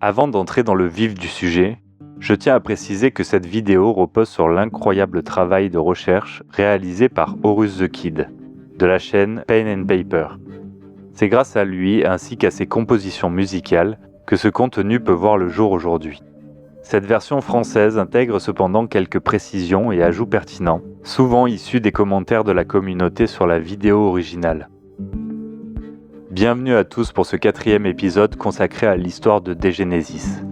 Avant d'entrer dans le vif du sujet, je tiens à préciser que cette vidéo repose sur l'incroyable travail de recherche réalisé par Horus the Kid, de la chaîne Pen and Paper. C'est grâce à lui ainsi qu'à ses compositions musicales que ce contenu peut voir le jour aujourd'hui. Cette version française intègre cependant quelques précisions et ajouts pertinents, souvent issus des commentaires de la communauté sur la vidéo originale. Bienvenue à tous pour ce 4e épisode consacré à l'histoire de Degenesis.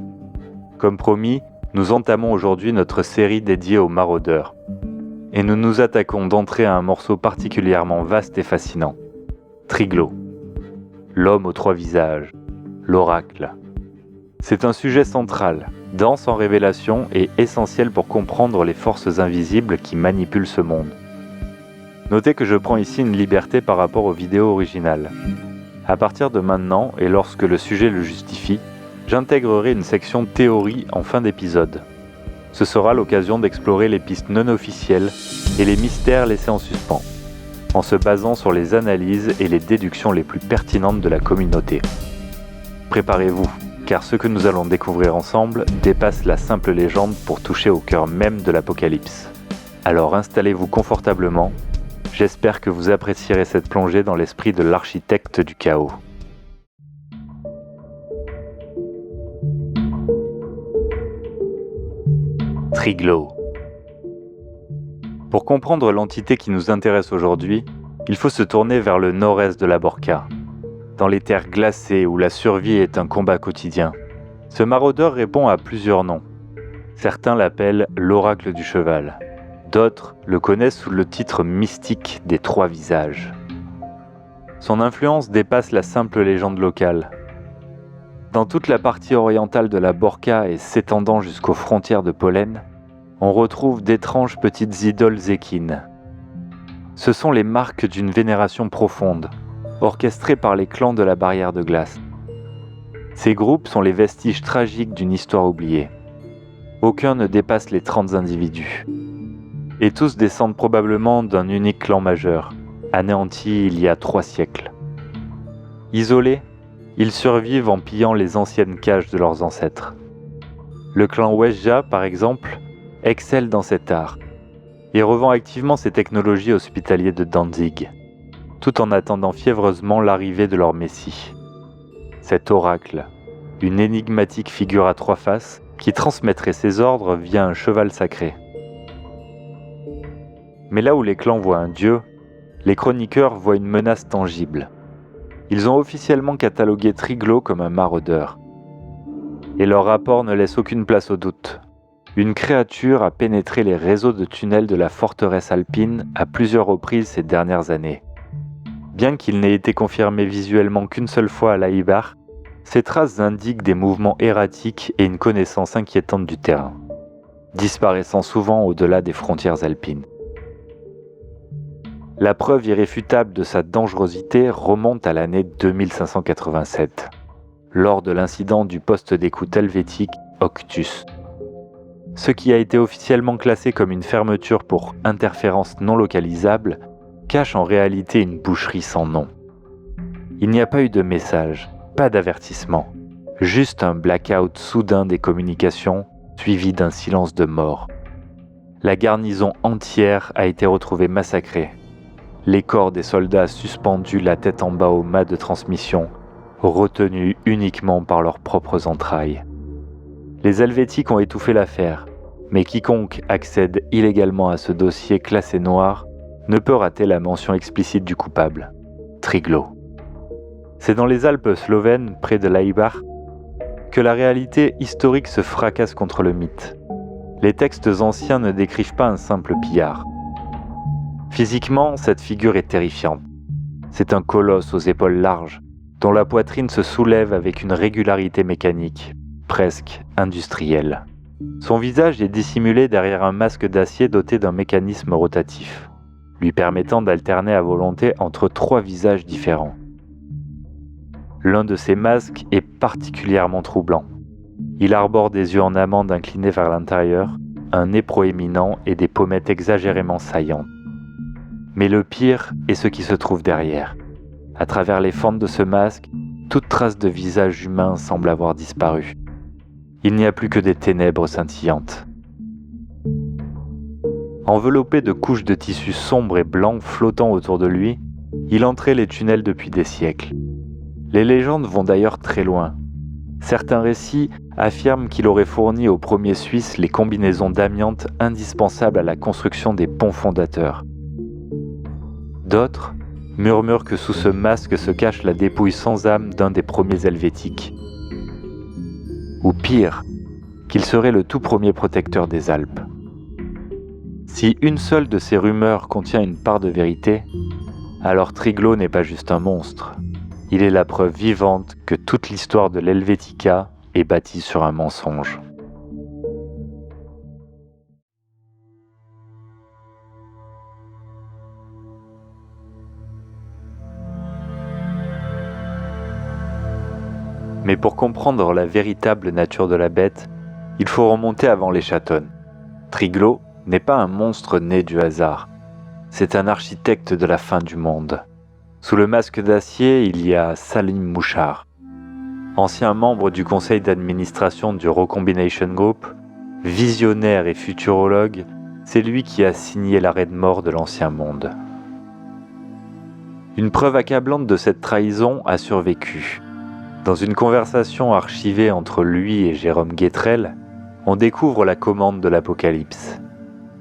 Comme promis, nous entamons aujourd'hui notre série dédiée aux maraudeurs. Et nous nous attaquons d'entrée à un morceau particulièrement vaste et fascinant. Triglav. L'homme aux 3 visages. L'oracle. C'est un sujet central, dense en révélations et essentiel pour comprendre les forces invisibles qui manipulent ce monde. Notez que je prends ici une liberté par rapport aux vidéos originales. À partir de maintenant, et lorsque le sujet le justifie, j'intégrerai une section théorie en fin d'épisode. Ce sera l'occasion d'explorer les pistes non officielles et les mystères laissés en suspens, en se basant sur les analyses et les déductions les plus pertinentes de la communauté. Préparez-vous, car ce que nous allons découvrir ensemble dépasse la simple légende pour toucher au cœur même de l'Apocalypse. Alors installez-vous confortablement, j'espère que vous apprécierez cette plongée dans l'esprit de l'architecte du chaos. Triglav. Pour comprendre l'entité qui nous intéresse aujourd'hui, il faut se tourner vers le nord-est de la Borca. Dans les terres glacées où la survie est un combat quotidien, ce maraudeur répond à plusieurs noms. Certains l'appellent l'oracle du cheval, d'autres le connaissent sous le titre mystique des 3 visages. Son influence dépasse la simple légende locale. Dans toute la partie orientale de la Borca et s'étendant jusqu'aux frontières de Pollen, on retrouve d'étranges petites idoles équines. Ce sont les marques d'une vénération profonde, orchestrée par les clans de la barrière de glace. Ces groupes sont les vestiges tragiques d'une histoire oubliée. Aucun ne dépasse les 30 individus. Et tous descendent probablement d'un unique clan majeur, anéanti il y a 3 siècles. Isolés, ils survivent en pillant les anciennes cages de leurs ancêtres. Le clan Wesja, par exemple, excelle dans cet art et revend activement ses technologies hospitaliers de Danzig, tout en attendant fiévreusement l'arrivée de leur messie. Cet oracle, une énigmatique figure à 3 faces qui transmettrait ses ordres via un cheval sacré. Mais là où les clans voient un dieu, les chroniqueurs voient une menace tangible. Ils ont officiellement catalogué Triglav comme un maraudeur. Et leur rapport ne laisse aucune place au doute. Une créature a pénétré les réseaux de tunnels de la forteresse alpine à plusieurs reprises ces dernières années. Bien qu'il n'ait été confirmé visuellement qu'une seule fois à Laïbar, ces traces indiquent des mouvements erratiques et une connaissance inquiétante du terrain, disparaissant souvent au-delà des frontières alpines. La preuve irréfutable de sa dangerosité remonte à l'année 2587, lors de l'incident du poste d'écoute helvétique Octus. Ce qui a été officiellement classé comme une fermeture pour interférence non localisable cache en réalité une boucherie sans nom. Il n'y a pas eu de message, pas d'avertissement, juste un blackout soudain des communications suivi d'un silence de mort. La garnison entière a été retrouvée massacrée. Les corps des soldats suspendus la tête en bas au mât de transmission, retenus uniquement par leurs propres entrailles. Les Helvétiques ont étouffé l'affaire, mais quiconque accède illégalement à ce dossier classé noir ne peut rater la mention explicite du coupable, Triglav. C'est dans les Alpes slovènes, près de Laïbar, que la réalité historique se fracasse contre le mythe. Les textes anciens ne décrivent pas un simple pillard. Physiquement, cette figure est terrifiante. C'est un colosse aux épaules larges, dont la poitrine se soulève avec une régularité mécanique, presque industrielle. Son visage est dissimulé derrière un masque d'acier doté d'un mécanisme rotatif, lui permettant d'alterner à volonté entre 3 visages différents. L'un de ces masques est particulièrement troublant. Il arbore des yeux en amande inclinés vers l'intérieur, un nez proéminent et des pommettes exagérément saillantes. Mais le pire est ce qui se trouve derrière. À travers les fentes de ce masque, toute trace de visage humain semble avoir disparu. Il n'y a plus que des ténèbres scintillantes. Enveloppé de couches de tissu sombre et blanc flottant autour de lui, il entrait les tunnels depuis des siècles. Les légendes vont d'ailleurs très loin. Certains récits affirment qu'il aurait fourni aux premiers Suisses les combinaisons d'amiante indispensables à la construction des ponts fondateurs. D'autres murmurent que sous ce masque se cache la dépouille sans âme d'un des premiers Helvétiques. Ou pire, qu'il serait le tout premier protecteur des Alpes. Si une seule de ces rumeurs contient une part de vérité, alors Triglaud n'est pas juste un monstre. Il est la preuve vivante que toute l'histoire de l'Helvetica est bâtie sur un mensonge. Mais pour comprendre la véritable nature de la bête, il faut remonter avant les Chatons. Triglaud n'est pas un monstre né du hasard. C'est un architecte de la fin du monde. Sous le masque d'acier, il y a Salim Mouchard. Ancien membre du conseil d'administration du Recombination Group, visionnaire et futurologue, c'est lui qui a signé l'arrêt de mort de l'ancien monde. Une preuve accablante de cette trahison a survécu. Dans une conversation archivée entre lui et Jérôme Guétrel, on découvre la commande de l'Apocalypse.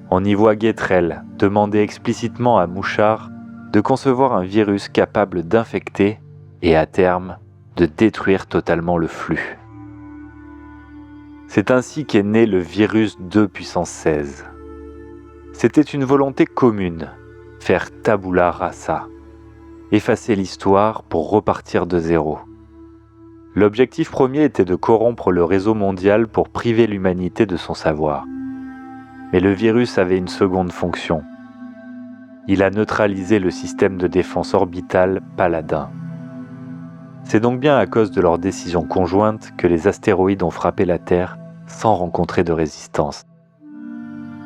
On y voit Guétrel demander explicitement à Mouchard de concevoir un virus capable d'infecter et, à terme, de détruire totalement le flux. C'est ainsi qu'est né le virus 2 puissance 16. C'était une volonté commune, faire tabula rasa, effacer l'histoire pour repartir de zéro. L'objectif premier était de corrompre le réseau mondial pour priver l'humanité de son savoir. Mais le virus avait une seconde fonction. Il a neutralisé le système de défense orbitale Paladin. C'est donc bien à cause de leur décision conjointe que les astéroïdes ont frappé la Terre sans rencontrer de résistance.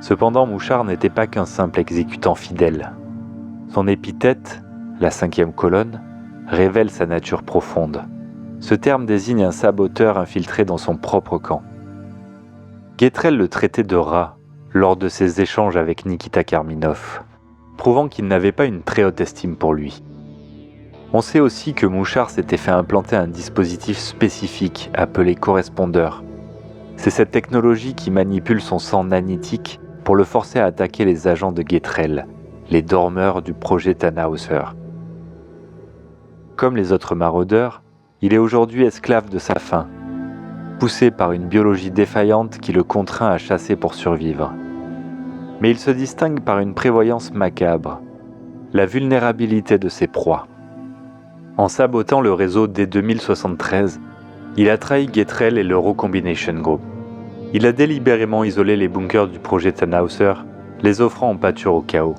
Cependant, Mouchard n'était pas qu'un simple exécutant fidèle. Son épithète, la 5e colonne, révèle sa nature profonde. Ce terme désigne un saboteur infiltré dans son propre camp. Guétrel le traitait de rat lors de ses échanges avec Nikita Karminov, prouvant qu'il n'avait pas une très haute estime pour lui. On sait aussi que Mouchard s'était fait implanter un dispositif spécifique appelé correspondeur. C'est cette technologie qui manipule son sang nanitique pour le forcer à attaquer les agents de Guétrel, les dormeurs du projet Tannhäuser. Comme les autres maraudeurs, il est aujourd'hui esclave de sa faim, poussé par une biologie défaillante qui le contraint à chasser pour survivre. Mais il se distingue par une prévoyance macabre, la vulnérabilité de ses proies. En sabotant le réseau D2073, il a trahi Guétrel et le Recombination Group. Il a délibérément isolé les bunkers du projet Tannhäuser, les offrant en pâture au chaos.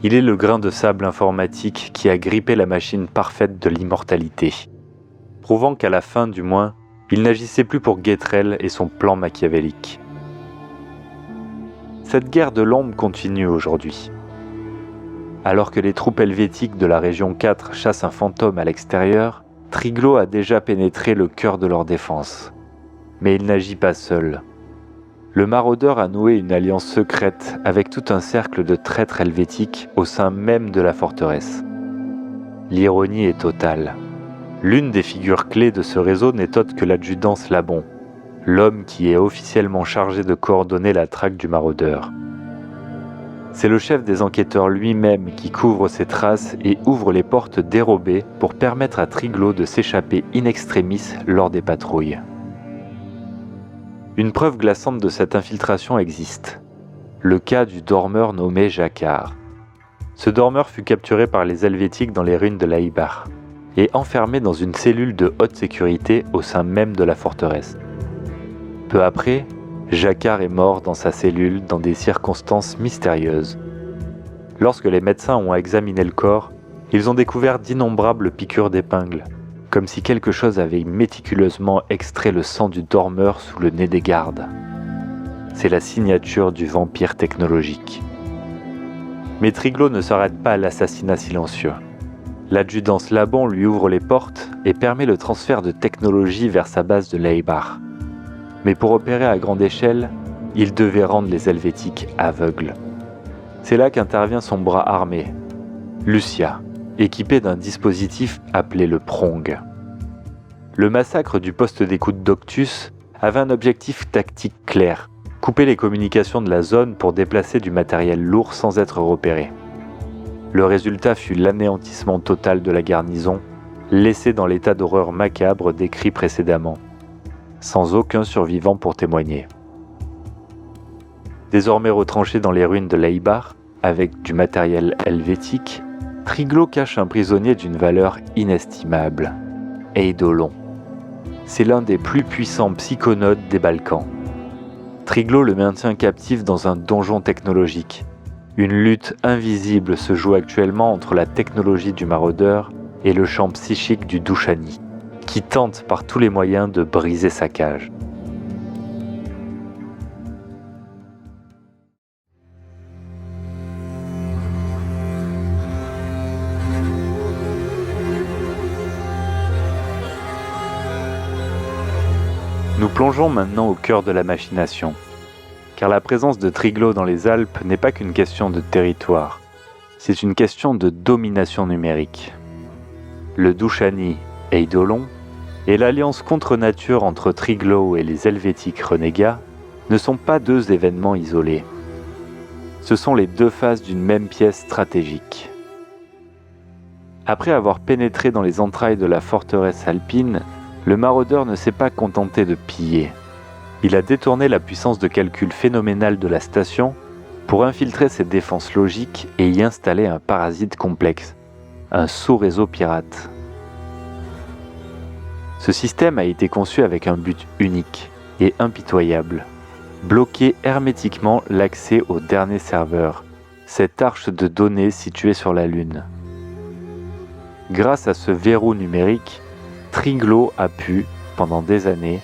Il est le grain de sable informatique qui a grippé la machine parfaite de l'immortalité, prouvant qu'à la fin du moins, il n'agissait plus pour Guétrel et son plan machiavélique. Cette guerre de l'ombre continue aujourd'hui. Alors que les troupes helvétiques de la région 4 chassent un fantôme à l'extérieur, Triglaud a déjà pénétré le cœur de leur défense. Mais il n'agit pas seul. Le maraudeur a noué une alliance secrète avec tout un cercle de traîtres helvétiques au sein même de la forteresse. L'ironie est totale. L'une des figures clés de ce réseau n'est autre que l'adjudant Slabon, l'homme qui est officiellement chargé de coordonner la traque du maraudeur. C'est le chef des enquêteurs lui-même qui couvre ses traces et ouvre les portes dérobées pour permettre à Triglaud de s'échapper in extremis lors des patrouilles. Une preuve glaçante de cette infiltration existe. Le cas du dormeur nommé Jacquard. Ce dormeur fut capturé par les Helvétiques dans les ruines de Laibach et enfermé dans une cellule de haute sécurité au sein même de la forteresse. Peu après, Jacquard est mort dans sa cellule dans des circonstances mystérieuses. Lorsque les médecins ont examiné le corps, ils ont découvert d'innombrables piqûres d'épingles, comme si quelque chose avait méticuleusement extrait le sang du dormeur sous le nez des gardes. C'est la signature du vampire technologique. Mais Triglaud ne s'arrête pas à l'assassinat silencieux. L'adjudant Slabon lui ouvre les portes et permet le transfert de technologie vers sa base de Laibach. Mais pour opérer à grande échelle, il devait rendre les Helvétiques aveugles. C'est là qu'intervient son bras armé, Lucia, équipé d'un dispositif appelé le Prong. Le massacre du poste d'écoute d'Octus avait un objectif tactique clair, couper les communications de la zone pour déplacer du matériel lourd sans être repéré. Le résultat fut l'anéantissement total de la garnison, laissée dans l'état d'horreur macabre décrit précédemment, sans aucun survivant pour témoigner. Désormais retranché dans les ruines de Leibar, avec du matériel helvétique, Triglaud cache un prisonnier d'une valeur inestimable, Eidolon. C'est l'un des plus puissants psychonautes des Balkans. Triglaud le maintient captif dans un donjon technologique. Une lutte invisible se joue actuellement entre la technologie du maraudeur et le champ psychique du Douchani, qui tente par tous les moyens de briser sa cage. Nous plongeons maintenant au cœur de la machination, car la présence de Triglaud dans les Alpes n'est pas qu'une question de territoire, c'est une question de domination numérique. Le Douchani Eidolon et l'alliance contre nature entre Triglaud et les Helvétiques renégats ne sont pas deux événements isolés. Ce sont les deux faces d'une même pièce stratégique. Après avoir pénétré dans les entrailles de la forteresse alpine, le maraudeur ne s'est pas contenté de piller. Il a détourné la puissance de calcul phénoménale de la station pour infiltrer ses défenses logiques et y installer un parasite complexe, un sous-réseau pirate. Ce système a été conçu avec un but unique et impitoyable: bloquer hermétiquement l'accès au dernier serveur, cette arche de données située sur la Lune. Grâce à ce verrou numérique, Triglaud a pu, pendant des années,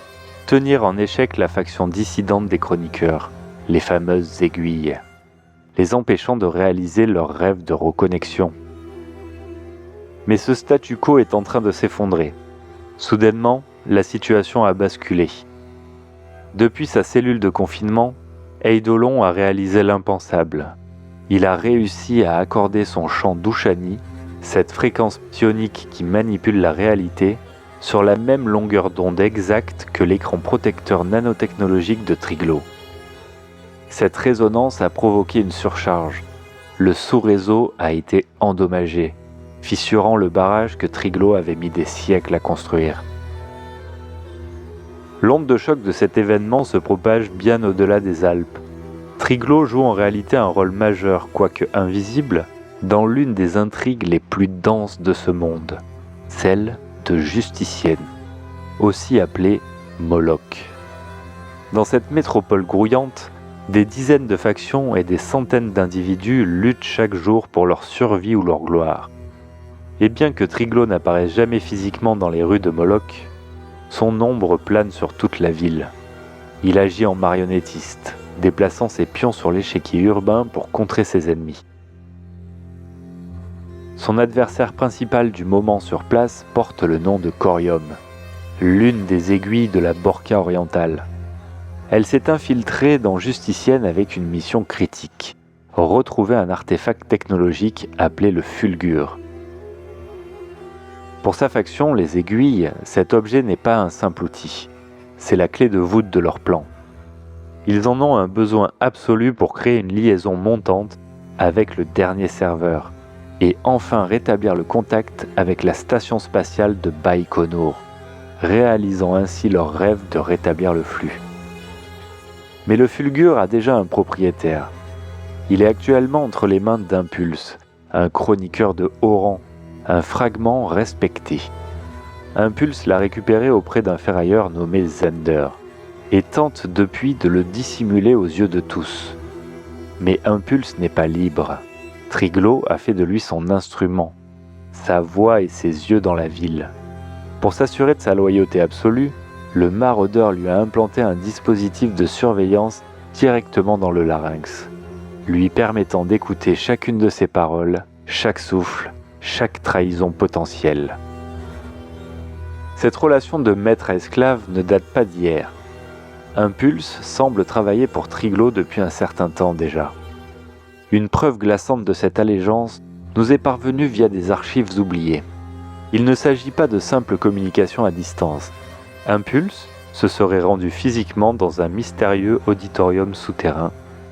tenir en échec la faction dissidente des chroniqueurs, les fameuses aiguilles, les empêchant de réaliser leur rêve de reconnexion. Mais ce statu quo est en train de s'effondrer. Soudainement, la situation a basculé. Depuis sa cellule de confinement, Eidolon a réalisé l'impensable. Il a réussi à accorder son champ Douchani, cette fréquence psionique qui manipule la réalité, sur la même longueur d'onde exacte que l'écran protecteur nanotechnologique de Triglaud. Cette résonance a provoqué une surcharge. Le sous-réseau a été endommagé, fissurant le barrage que Triglaud avait mis des siècles à construire. L'onde de choc de cet événement se propage bien au-delà des Alpes. Triglaud joue en réalité un rôle majeur, quoique invisible, dans l'une des intrigues les plus denses de ce monde, celle de Justicienne, aussi appelée Moloch. Dans cette métropole grouillante, des dizaines de factions et des centaines d'individus luttent chaque jour pour leur survie ou leur gloire. Et bien que Triglaud n'apparaisse jamais physiquement dans les rues de Moloch, son ombre plane sur toute la ville. Il agit en marionnettiste, déplaçant ses pions sur l'échiquier urbain pour contrer ses ennemis. Son adversaire principal du moment sur place porte le nom de Corium, l'une des aiguilles de la Borca orientale. Elle s'est infiltrée dans Justicienne avec une mission critique: retrouver un artefact technologique appelé le Fulgure. Pour sa faction, les aiguilles, cet objet n'est pas un simple outil, c'est la clé de voûte de leur plan. Ils en ont un besoin absolu pour créer une liaison montante avec le dernier serveur, et enfin rétablir le contact avec la station spatiale de Baïkonour, réalisant ainsi leur rêve de rétablir le flux. Mais le Fulgure a déjà un propriétaire. Il est actuellement entre les mains d'Impulse, un chroniqueur de haut rang, un fragment respecté. Impulse l'a récupéré auprès d'un ferrailleur nommé Zender, et tente depuis de le dissimuler aux yeux de tous. Mais Impulse n'est pas libre. Triglaud a fait de lui son instrument, sa voix et ses yeux dans la ville. Pour s'assurer de sa loyauté absolue, le maraudeur lui a implanté un dispositif de surveillance directement dans le larynx, lui permettant d'écouter chacune de ses paroles, chaque souffle, chaque trahison potentielle. Cette relation de maître à esclave ne date pas d'hier. Impulse semble travailler pour Triglaud depuis un certain temps déjà. Une preuve glaçante de cette allégeance nous est parvenue via des archives oubliées. Il ne s'agit pas de simple communication à distance. Impulse se serait rendu physiquement dans un mystérieux auditorium souterrain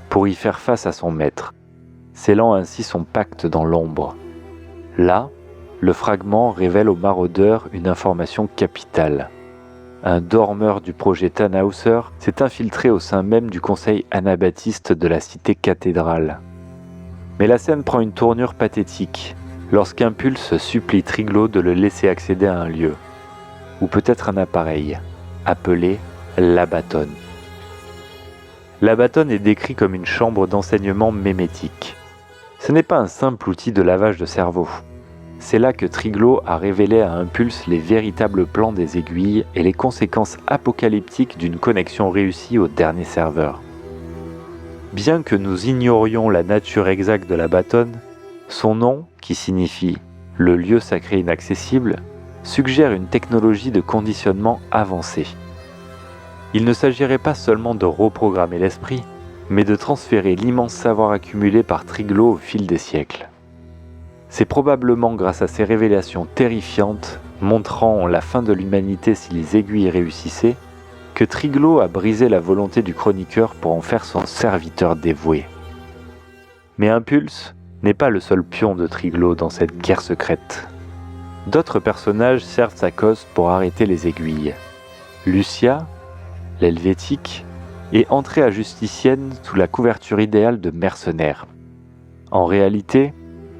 pour y faire face à son maître, scellant ainsi son pacte dans l'ombre. Là, le fragment révèle aux maraudeurs une information capitale. Un dormeur du projet Tannhäuser s'est infiltré au sein même du conseil anabaptiste de la cité cathédrale. Mais la scène prend une tournure pathétique lorsqu'Impulse supplie Triglaud de le laisser accéder à un lieu, ou peut-être un appareil, appelé l'Abaton. L'Abaton est décrit comme une chambre d'enseignement mémétique. Ce n'est pas un simple outil de lavage de cerveau. C'est là que Triglaud a révélé à Impulse les véritables plans des aiguilles et les conséquences apocalyptiques d'une connexion réussie au dernier serveur. Bien que nous ignorions la nature exacte de l'Abaton, son nom, qui signifie « le lieu sacré inaccessible », suggère une technologie de conditionnement avancée. Il ne s'agirait pas seulement de reprogrammer l'esprit, mais de transférer l'immense savoir accumulé par Triglaud au fil des siècles. C'est probablement grâce à ces révélations terrifiantes, montrant la fin de l'humanité si les aiguilles réussissaient, que Triglaud a brisé la volonté du chroniqueur pour en faire son serviteur dévoué. Mais Impulse n'est pas le seul pion de Triglaud dans cette guerre secrète. D'autres personnages servent sa cause pour arrêter les aiguilles. Lucia, l'Helvétique, est entrée à Justicienne sous la couverture idéale de mercenaires. En réalité,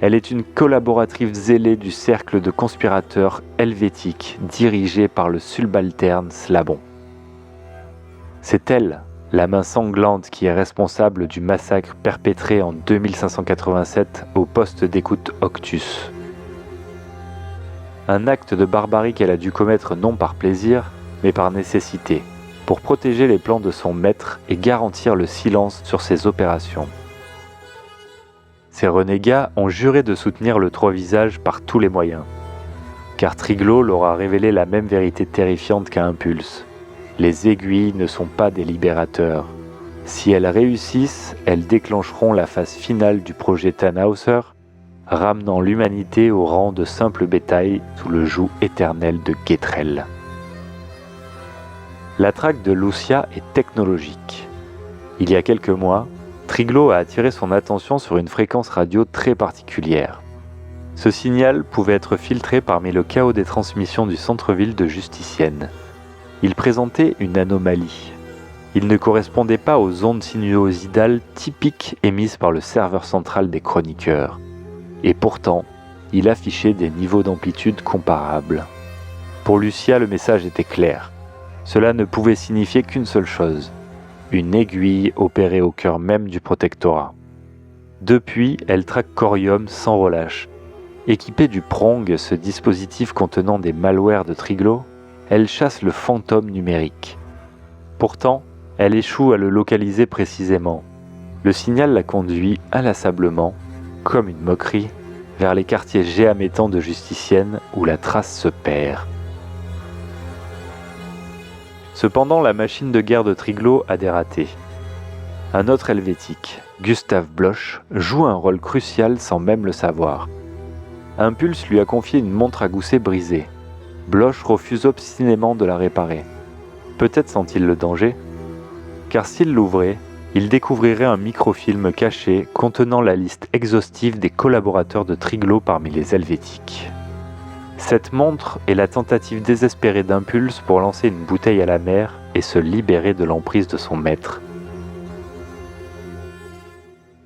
elle est une collaboratrice zélée du cercle de conspirateurs helvétiques dirigé par le subalterne Slabon. C'est elle, la main sanglante, qui est responsable du massacre perpétré en 2587 au poste d'écoute Octus. Un acte de barbarie qu'elle a dû commettre non par plaisir, mais par nécessité, pour protéger les plans de son maître et garantir le silence sur ses opérations. Ces renégats ont juré de soutenir le Trois-Visages par tous les moyens, car Triglaud leur a révélé la même vérité terrifiante qu'à Impulse. Les aiguilles ne sont pas des libérateurs. Si elles réussissent, elles déclencheront la phase finale du projet Tannhäuser, ramenant l'humanité au rang de simple bétail sous le joug éternel de Getrel. La traque de Lucia est technologique. Il y a quelques mois, Triglaud a attiré son attention sur une fréquence radio très particulière. Ce signal pouvait être filtré parmi le chaos des transmissions du centre-ville de Justicienne. Il présentait une anomalie. Il ne correspondait pas aux ondes sinuosidales typiques émises par le serveur central des chroniqueurs. Et pourtant, il affichait des niveaux d'amplitude comparables. Pour Lucia, le message était clair. Cela ne pouvait signifier qu'une seule chose, une aiguille opérée au cœur même du protectorat. Depuis, elle traque Corium sans relâche. Équipée du Prong, ce dispositif contenant des malwares de Triglaud, elle chasse le fantôme numérique. Pourtant, elle échoue à le localiser précisément. Le signal la conduit inlassablement, comme une moquerie, vers les quartiers géamétans de Justicienne où la trace se perd. Cependant, la machine de guerre de Triglaud a des ratés. Un autre helvétique, Gustave Bloch, joue un rôle crucial sans même le savoir. Impulse lui a confié une montre à gousset brisée. Bloch refuse obstinément de la réparer. Peut-être sent-il le danger, car s'il l'ouvrait, il découvrirait un microfilm caché contenant la liste exhaustive des collaborateurs de Triglaud parmi les Helvétiques. Cette montre est la tentative désespérée d'Impulse pour lancer une bouteille à la mer et se libérer de l'emprise de son maître.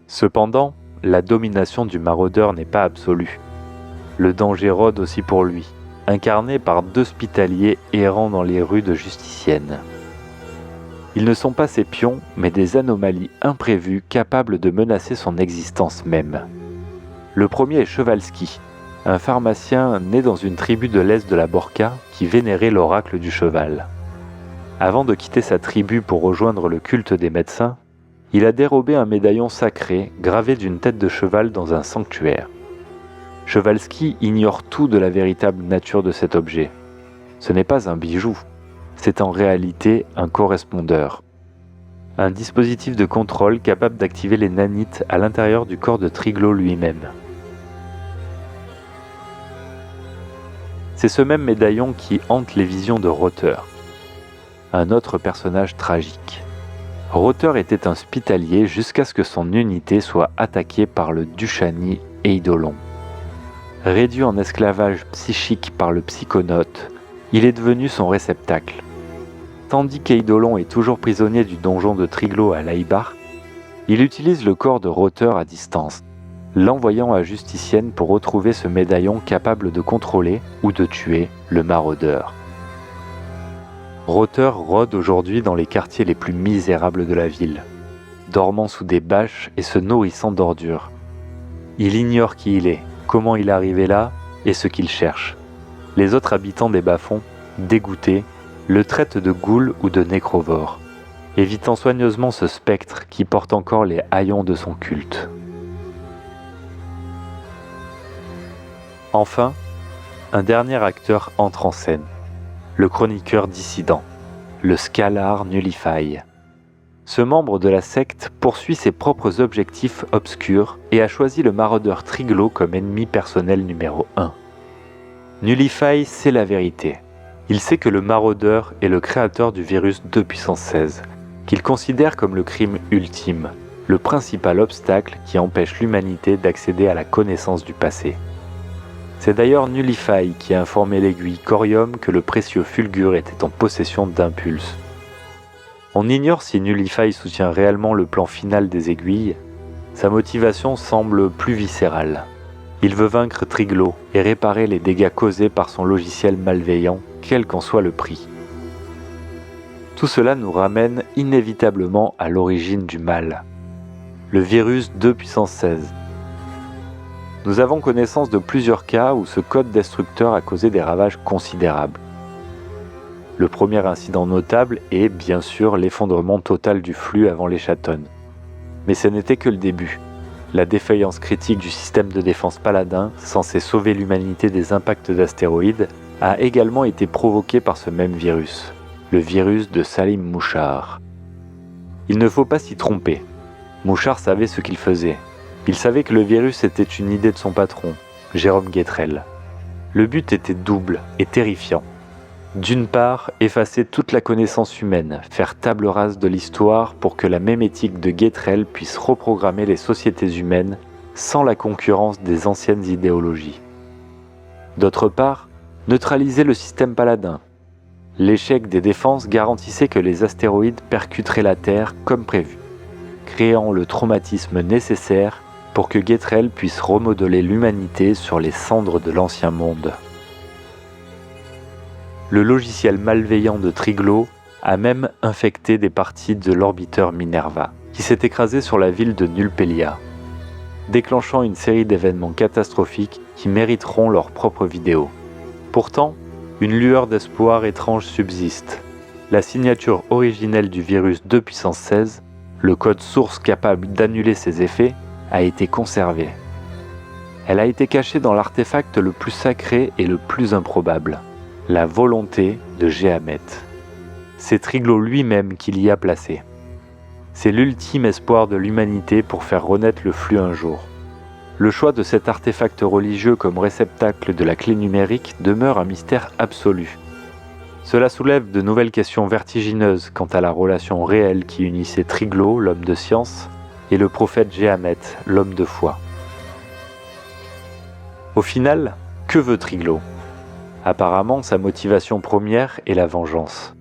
Cependant, la domination du maraudeur n'est pas absolue. Le danger rôde aussi pour lui, incarné par deux hospitaliers errant dans les rues de Justicienne. Ils ne sont pas ses pions, mais des anomalies imprévues capables de menacer son existence même. Le premier est Chevalski, un pharmacien né dans une tribu de l'est de la Borca qui vénérait l'oracle du cheval. Avant de quitter sa tribu pour rejoindre le culte des médecins, il a dérobé un médaillon sacré gravé d'une tête de cheval dans un sanctuaire. Chevalski ignore tout de la véritable nature de cet objet. Ce n'est pas un bijou, c'est en réalité un correspondeur, un dispositif de contrôle capable d'activer les nanites à l'intérieur du corps de Triglaud lui-même. C'est ce même médaillon qui hante les visions de Rother, un autre personnage tragique. Rother était un hospitalier jusqu'à ce que son unité soit attaquée par le Dushani Eidolon. Réduit en esclavage psychique par le psychonaute, il est devenu son réceptacle. Tandis qu'Eidolon est toujours prisonnier du donjon de Triglaud à Laïbar, il utilise le corps de Rother à distance, l'envoyant à Justicienne pour retrouver ce médaillon capable de contrôler ou de tuer le maraudeur. Rother rôde aujourd'hui dans les quartiers les plus misérables de la ville, dormant sous des bâches et se nourrissant d'ordures. Il ignore qui il est, comment il est arrivé là et ce qu'il cherche. Les autres habitants des bas-fonds, dégoûtés, le traitent de goule ou de nécrovore, évitant soigneusement ce spectre qui porte encore les haillons de son culte. Enfin, un dernier acteur entre en scène, le chroniqueur dissident, le Scalar Nullify. Ce membre de la secte poursuit ses propres objectifs obscurs et a choisi le maraudeur Triglaud comme ennemi personnel numéro 1. Nullify sait la vérité. Il sait que le maraudeur est le créateur du virus 2 puissance 16, qu'il considère comme le crime ultime, le principal obstacle qui empêche l'humanité d'accéder à la connaissance du passé. C'est d'ailleurs Nullify qui a informé l'aiguille Corium que le précieux Fulgur était en possession d'Impulse. On ignore si Nullify soutient réellement le plan final des aiguilles. Sa motivation semble plus viscérale. Il veut vaincre Triglaud et réparer les dégâts causés par son logiciel malveillant, quel qu'en soit le prix. Tout cela nous ramène inévitablement à l'origine du mal. Le virus 2 puissance 16. Nous avons connaissance de plusieurs cas où ce code destructeur a causé des ravages considérables. Le premier incident notable est, bien sûr, l'effondrement total du flux avant les Chatones. Mais ce n'était que le début. La défaillance critique du système de défense paladin, censé sauver l'humanité des impacts d'astéroïdes, a également été provoquée par ce même virus, le virus de Salim Mouchard. Il ne faut pas s'y tromper. Mouchard savait ce qu'il faisait. Il savait que le virus était une idée de son patron, Jérôme Guetrel. Le but était double et terrifiant. D'une part, effacer toute la connaissance humaine, faire table rase de l'histoire pour que la mémétique de Guetrel puisse reprogrammer les sociétés humaines sans la concurrence des anciennes idéologies. D'autre part, neutraliser le système paladin. L'échec des défenses garantissait que les astéroïdes percuteraient la Terre comme prévu, créant le traumatisme nécessaire pour que Guetrel puisse remodeler l'humanité sur les cendres de l'ancien monde. Le logiciel malveillant de Triglaud a même infecté des parties de l'orbiteur Minerva, qui s'est écrasé sur la ville de Nulpelia, déclenchant une série d'événements catastrophiques qui mériteront leur propre vidéo. Pourtant, une lueur d'espoir étrange subsiste. La signature originelle du virus 2 puissance 16, le code source capable d'annuler ses effets, a été conservée. Elle a été cachée dans l'artefact le plus sacré et le plus improbable, la volonté de Gehamet. C'est Triglaud lui-même qui l'y a placé. C'est l'ultime espoir de l'humanité pour faire renaître le flux un jour. Le choix de cet artefact religieux comme réceptacle de la clé numérique demeure un mystère absolu. Cela soulève de nouvelles questions vertigineuses quant à la relation réelle qui unissait Triglaud, l'homme de science, et le prophète Gehamet, l'homme de foi. Au final, que veut Triglaud ? Apparemment, sa motivation première est la vengeance.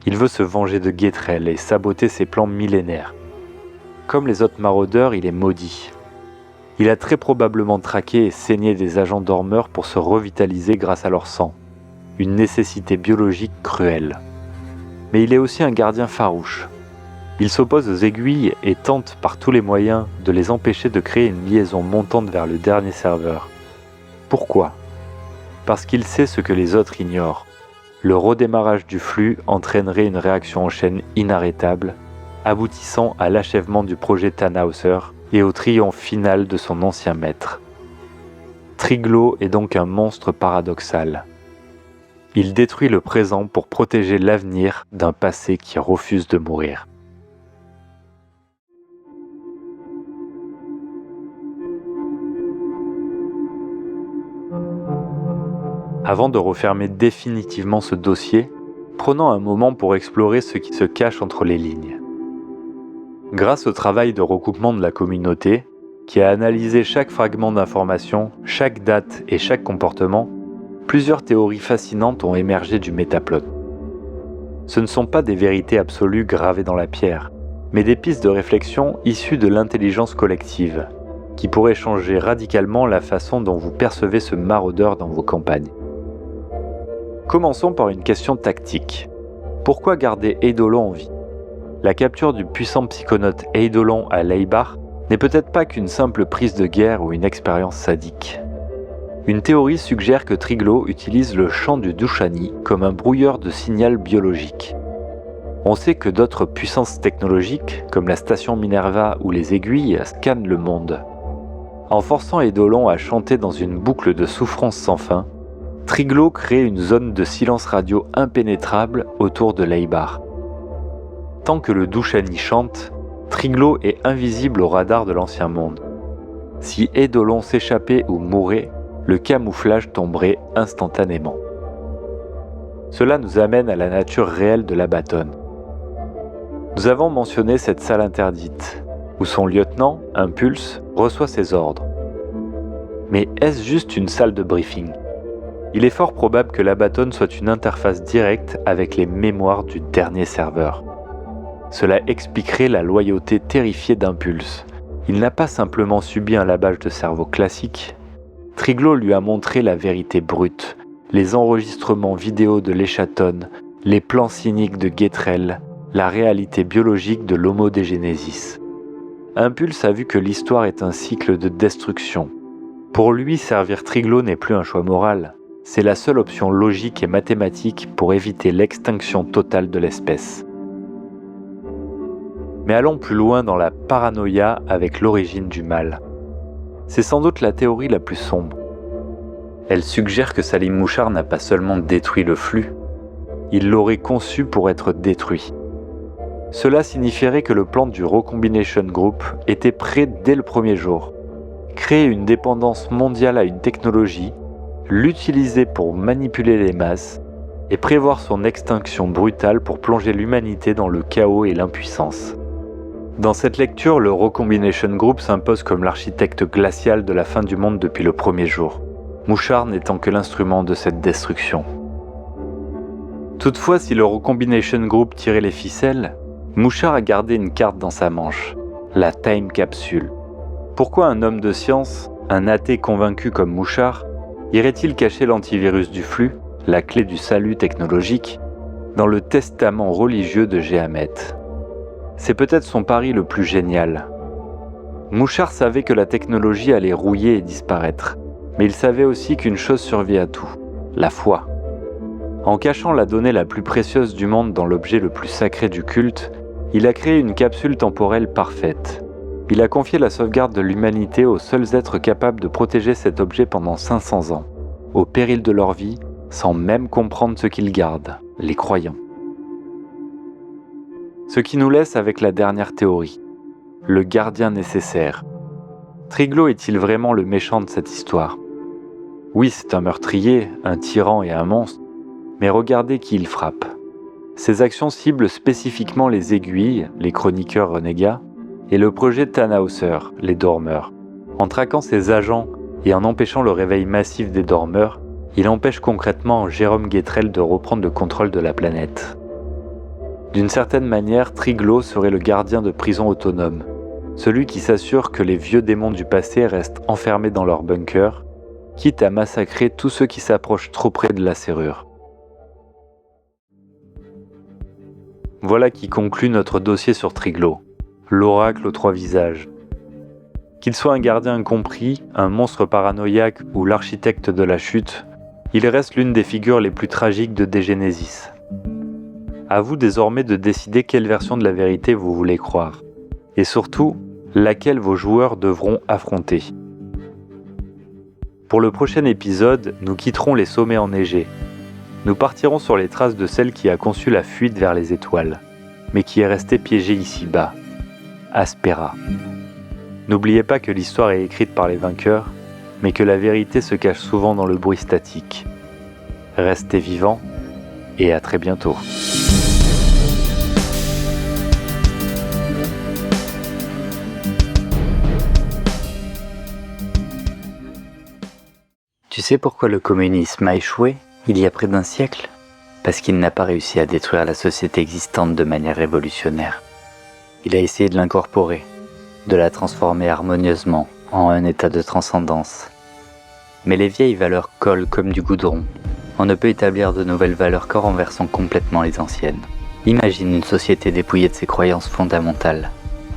Il veut se venger de Guetrel et saboter ses plans millénaires. Comme les autres maraudeurs, il est maudit. Il a très probablement traqué et saigné des agents dormeurs pour se revitaliser grâce à leur sang. Une nécessité biologique cruelle. Mais il est aussi un gardien farouche. Il s'oppose aux aiguilles et tente par tous les moyens de les empêcher de créer une liaison montante vers le dernier serveur. Pourquoi ? Parce qu'il sait ce que les autres ignorent. Le redémarrage du flux entraînerait une réaction en chaîne inarrêtable, aboutissant à l'achèvement du projet Tannhäuser et au triomphe final de son ancien maître. Triglaud est donc un monstre paradoxal. Il détruit le présent pour protéger l'avenir d'un passé qui refuse de mourir. Avant de refermer définitivement ce dossier, prenons un moment pour explorer ce qui se cache entre les lignes. Grâce au travail de recoupement de la communauté, qui a analysé chaque fragment d'information, chaque date et chaque comportement, plusieurs théories fascinantes ont émergé du métaplot. Ce ne sont pas des vérités absolues gravées dans la pierre, mais des pistes de réflexion issues de l'intelligence collective, qui pourraient changer radicalement la façon dont vous percevez ce maraudeur dans vos campagnes. Commençons par une question tactique. Pourquoi garder Eidolon en vie ? La capture du puissant psychonaute Eidolon à Leibar n'est peut-être pas qu'une simple prise de guerre ou une expérience sadique. Une théorie suggère que Triglav utilise le chant du Dushani comme un brouilleur de signal biologique. On sait que d'autres puissances technologiques, comme la station Minerva ou les aiguilles, scannent le monde. En forçant Eidolon à chanter dans une boucle de souffrance sans fin, Triglav crée une zone de silence radio impénétrable autour de Leibar. Tant que le Dushani chante, Triglav est invisible au radar de l'ancien monde. Si Eidolon s'échappait ou mourait, le camouflage tomberait instantanément. Cela nous amène à la nature réelle de l'Abaton. Nous avons mentionné cette salle interdite, où son lieutenant, Impulse, reçoit ses ordres. Mais est-ce juste une salle de briefing ? Il est fort probable que l'Abaton soit une interface directe avec les mémoires du dernier serveur. Cela expliquerait la loyauté terrifiée d'Impulse. Il n'a pas simplement subi un lavage de cerveau classique. Triglav lui a montré la vérité brute, les enregistrements vidéo de l'Echaton, les plans cyniques de Getrel, la réalité biologique de l'homodégénésis. Impulse a vu que l'histoire est un cycle de destruction. Pour lui, servir Triglav n'est plus un choix moral, c'est la seule option logique et mathématique pour éviter l'extinction totale de l'espèce. Mais allons plus loin dans la paranoïa avec l'origine du mal. C'est sans doute la théorie la plus sombre. Elle suggère que Salim Mouchard n'a pas seulement détruit le flux, il l'aurait conçu pour être détruit. Cela signifierait que le plan du Recombination Group était prêt dès le premier jour. Créer une dépendance mondiale à une technologie, l'utiliser pour manipuler les masses et prévoir son extinction brutale pour plonger l'humanité dans le chaos et l'impuissance. Dans cette lecture, le Recombination Group s'impose comme l'architecte glacial de la fin du monde depuis le premier jour, Mouchard n'étant que l'instrument de cette destruction. Toutefois, si le Recombination Group tirait les ficelles, Mouchard a gardé une carte dans sa manche, la Time Capsule. Pourquoi un homme de science, un athée convaincu comme Mouchard, irait-il cacher l'antivirus du flux, la clé du salut technologique, dans le testament religieux de Gehamet ? C'est peut-être son pari le plus génial. Mouchard savait que la technologie allait rouiller et disparaître, mais il savait aussi qu'une chose survit à tout, la foi. En cachant la donnée la plus précieuse du monde dans l'objet le plus sacré du culte, il a créé une capsule temporelle parfaite. Il a confié la sauvegarde de l'humanité aux seuls êtres capables de protéger cet objet pendant 500 ans, au péril de leur vie, sans même comprendre ce qu'ils gardent, les croyants. Ce qui nous laisse avec la dernière théorie, le gardien nécessaire. Triglav est-il vraiment le méchant de cette histoire ? Oui, c'est un meurtrier, un tyran et un monstre, mais regardez qui il frappe. Ses actions ciblent spécifiquement les aiguilles, les chroniqueurs renégats, et le projet Tannhäuser, les dormeurs. En traquant ses agents et en empêchant le réveil massif des dormeurs, il empêche concrètement Jérôme Getrel de reprendre le contrôle de la planète. D'une certaine manière, Triglav serait le gardien de prison autonome, celui qui s'assure que les vieux démons du passé restent enfermés dans leur bunker, quitte à massacrer tous ceux qui s'approchent trop près de la serrure. Voilà qui conclut notre dossier sur Triglav, l'oracle aux 3 visages. Qu'il soit un gardien incompris, un monstre paranoïaque ou l'architecte de la chute, il reste l'une des figures les plus tragiques de Dégénésis. À vous désormais de décider quelle version de la vérité vous voulez croire, et surtout, laquelle vos joueurs devront affronter. Pour le prochain épisode, nous quitterons les sommets enneigés. Nous partirons sur les traces de celle qui a conçu la fuite vers les étoiles, mais qui est restée piégée ici-bas, Aspera. N'oubliez pas que l'histoire est écrite par les vainqueurs, mais que la vérité se cache souvent dans le bruit statique. Restez vivants et à très bientôt. Tu sais pourquoi le communisme a échoué il y a près d'un siècle ? Parce qu'il n'a pas réussi à détruire la société existante de manière révolutionnaire. Il a essayé de l'incorporer, de la transformer harmonieusement en un état de transcendance. Mais les vieilles valeurs collent comme du goudron. On ne peut établir de nouvelles valeurs qu'en renversant complètement les anciennes. Imagine une société dépouillée de ses croyances fondamentales,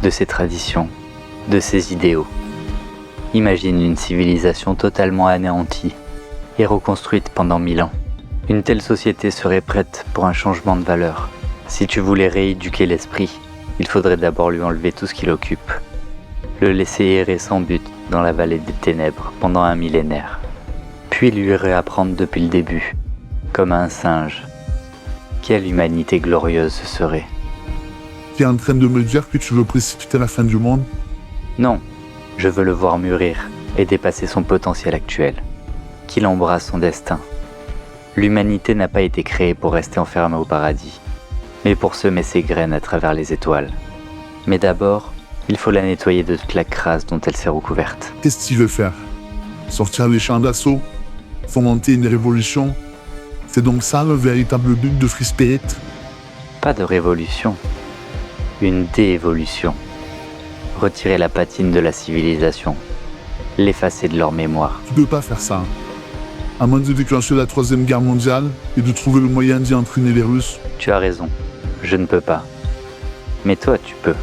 de ses traditions, de ses idéaux. Imagine une civilisation totalement anéantie et reconstruite pendant 1000 ans. Une telle société serait prête pour un changement de valeur. Si tu voulais rééduquer l'esprit, il faudrait d'abord lui enlever tout ce qui l'occupe. Le laisser errer sans but dans la vallée des ténèbres pendant un millénaire. Puis lui réapprendre depuis le début, comme à un singe. Quelle humanité glorieuse ce serait. Tu es en train de me dire que tu veux précipiter la fin du monde? Non, je veux le voir mûrir et dépasser son potentiel actuel. Qu'il embrasse son destin. L'humanité n'a pas été créée pour rester enfermée au paradis, mais pour semer ses graines à travers les étoiles. Mais d'abord, il faut la nettoyer de toute la crasse dont elle s'est recouverte. Qu'est-ce qu'il veut faire? Sortir les champs d'assaut? Fomenter une révolution? C'est donc ça le véritable but de Free Spirit? Pas de révolution, une déévolution. Retirer la patine de la civilisation, l'effacer de leur mémoire. Tu peux pas faire ça. À moins de déclencher la 3e guerre mondiale et de trouver le moyen d'y entraîner les Russes. Tu as raison, je ne peux pas. Mais toi, tu peux.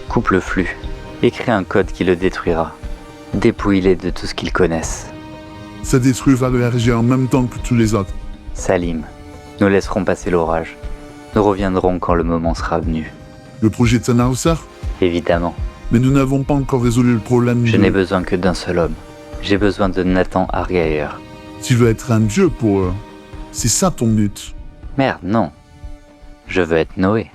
Coupe le flux, écris un code qui le détruira. Dépouille-les de tout ce qu'ils connaissent. Ça détruira le RG en même temps que tous les autres. Salim, nous laisserons passer l'orage. Nous reviendrons quand le moment sera venu. Le projet Tannhauser? Évidemment. Mais nous n'avons pas encore résolu le problème. Je n'ai besoin que d'un seul homme. J'ai besoin de Nathan Hargeier. Tu veux être un dieu pour eux. C'est ça ton but. Merde, non. Je veux être Noé.